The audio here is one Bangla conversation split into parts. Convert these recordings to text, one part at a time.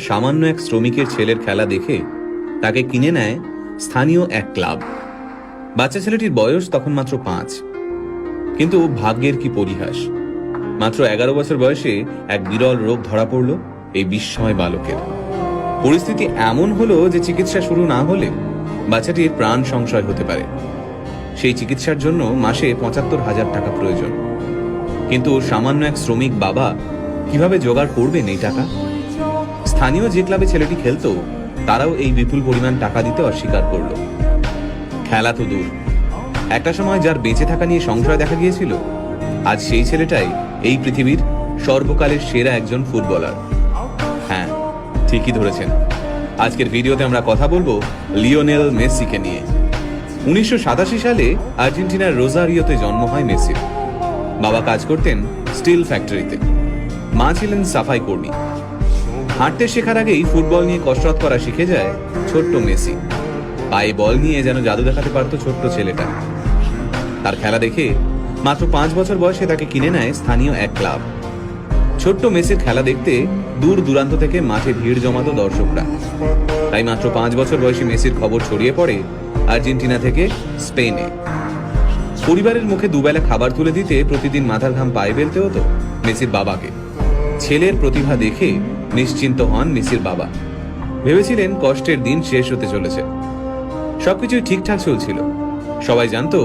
সামান্য এক শ্রমিকের ছেলের খেলা দেখে তাকে কিনে নেয় স্থানীয় এক ক্লাব। বাচ্চা ছেলেটির বয়স তখন মাত্র 5। কিন্তু ভাগ্যের কি পরিহাস, মাত্র 11 বছর বয়সে এক বিরল রোগ ধরা পড়ল এই বিস্ময় বালকের। পরিস্থিতি এমন হলো যে চিকিৎসা শুরু না হলে বাচ্চাটির প্রাণ সংশয় হতে পারে। সেই চিকিৎসার জন্য মাসে 75,000 টাকা প্রয়োজন। কিন্তু সামান্য এক শ্রমিক বাবা কিভাবে জোগাড় করবেন এই টাকা? স্থানীয় যে ক্লাবে ছেলেটি খেলতো তারাও এই বিপুল পরিমাণ টাকা দিতে অস্বীকার করল। খেলা তো দূর, একটা সময় যার বেঁচে থাকা নিয়ে সংশয় দেখা গিয়েছিল, আজ সেই ছেলেটাই এই পৃথিবীর সর্বকালের সেরা একজন ফুটবলার। হ্যাঁ, ঠিকই ধরেছেন। আজকের ভিডিওতে আমরা কথা বলবো লিওনেল মেসিকে নিয়ে। 1987 সালে আর্জেন্টিনার রোজারিওতে জন্ম হয় মেসির। বাবা কাজ করতেন স্টিল ফ্যাক্টরিতে, মা ছিলেন সাফাই কর্মী। হাঁটতে শেখার আগেই ফুটবল নিয়ে কসরত করা শিখে যায় ছোট্ট মেসি। পায়ে বল নিয়ে যেন জাদু দেখাতে পারত ছোট্ট ছেলেটা। তার খেলা দেখে মাত্র 5 বছর বয়সে তাকে কিনে নেয় স্থানীয় এক ক্লাব। ছোট্ট মেসির খেলা দেখতে দূর দূরান্ত থেকে মাঠে ভিড় জমাতো দর্শকরা। তাই মাত্র 5 বছর বয়সী মেসির খবর ছড়িয়ে পড়ে আর্জেন্টিনা থেকে স্পেনে। পরিবারের মুখে দুবেলা খাবার তুলে দিতে প্রতিদিন মাথার ঘাম পায়ে ফেলতে হতো মেসির বাবাকে। ছেলের প্রতিভা দেখে নিশ্চিন্ত হন মেসির বাবা। ভেবেছিলেন কষ্টের দিন শেষ হতে চলেছে। সবকিছুই ঠিকঠাক চলছিল। সবাই জানতো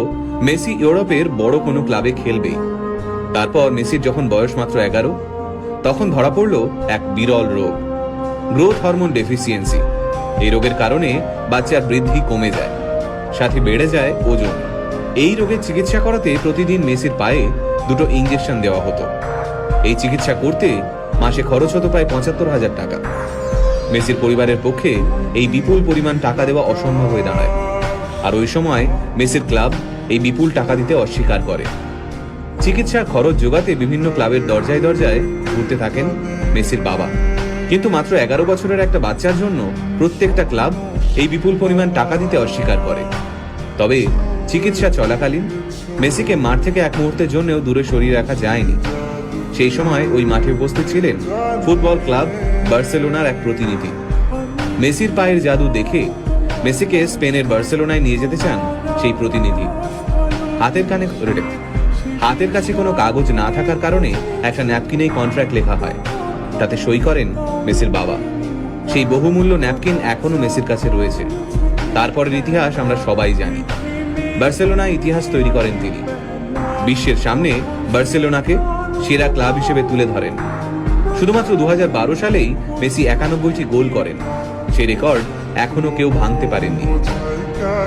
মেসি ইউরোপের বড় কোনো ক্লাবে খেলবেই। তারপর মেসির যখন বয়স মাত্র 11, তখন ধরা পড়ল এক বিরল রোগ, গ্রোথ হরমোন ডেফিসিয়েন্সি। এই রোগের কারণে বাচ্চার বৃদ্ধি কমে যায়, সাথে বেড়ে যায় ওজন। এই রোগের চিকিৎসা করাতে প্রতিদিন মেসির পায়ে 2টো ইঞ্জেকশন দেওয়া হতো। এই চিকিৎসা করতে মাসে খরচ হতো প্রায় 75,000 টাকা। মেসির পরিবারের পক্ষে এই বিপুল পরিমাণ টাকা দেওয়া অসম্ভব হয়ে দাঁড়ায়। আর ওই সময় মেসির ক্লাব এই বিপুল টাকা দিতে অস্বীকার করে। চিকিৎসার খরচ জোগাতে বিভিন্ন ক্লাবের দরজায় দরজায় ঘুরতে থাকেন মেসির বাবা। কিন্তু মাত্র 11 বছরের একটা বাচ্চার জন্য প্রত্যেকটা ক্লাব এই বিপুল পরিমাণ টাকা দিতে অস্বীকার করে। তবে চিকিৎসা চলাকালীন মেসিকে মাঠ থেকে এক মুহূর্তের জন্যও দূরে সরিয়ে রাখা যায়নি। সেই সময় ওই মাঠে উপস্থিত ছিলেন ফুটবল ক্লাব বার্সেলোনার এক প্রতিনিধি। মেসির পায়ের জাদু দেখে মেসিকে স্পেনের বার্সেলোনায় নিয়ে যেতে চান সেই প্রতিনিধি। হাতের কাছে কোনো কাগজ না থাকার কারণে একটা ন্যাপকিনেই কন্ট্রাক্ট লেখা হয়। তাতে সই করেন মেসির বাবা। সেই বহুমূল্য ন্যাপকিন এখনো মেসির কাছে রয়েছে। তারপরের ইতিহাস আমরা সবাই জানি। বার্সেলোনায় ইতিহাস তৈরি করেন তিনি। বিশ্বের সামনে বার্সেলোনাকে সেরা ক্লাব হিসেবে তুলে ধরেন। শুধুমাত্র 2012 সালেই মেসি 91টি গোল করেন। সেই রেকর্ড এখনো কেউ ভাঙতে পারেননি।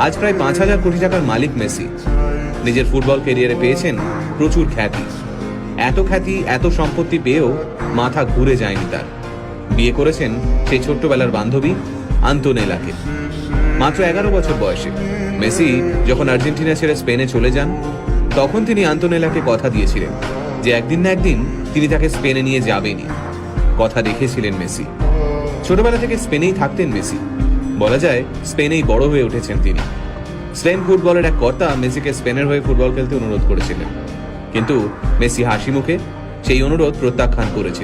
আজ প্রায় 5,000 কোটি টাকার মালিক মেসি। নিজের ফুটবল ক্যারিয়ারে পেয়েছেন প্রচুর খ্যাতি। এত সম্পত্তি পেয়েও মাথা ঘুরে যায়নি তার। বিয়ে করেছেন সেই ছোট্টবেলার বান্ধবী আন্তোনেলাকে। মাত্র 11 বছর বয়সে মেসি যখন আর্জেন্টিনা ছেড়ে স্পেনে চলে যান, তখন তিনি আন্তোনেলাকে কথা দিয়েছিলেন যে একদিন না একদিন তিনি তাকে স্পেনে নিয়ে যাবেনই। কথা রেখেছিলেন মেসি। ছোটবেলা থেকে স্পেনেই থাকতেন মেসি। বলা যায় স্পেনেই বড় হয়ে উঠেছেন তিনি। স্পেন ফুটবলের এক কর্তা মেসিকে স্পেনের হয়ে ফুটবল খেলতে অনুরোধ করেছিলেন, কিন্তু মেসি হাসি মুখে সেই অনুরোধ প্রত্যাখ্যান করেছিলেন।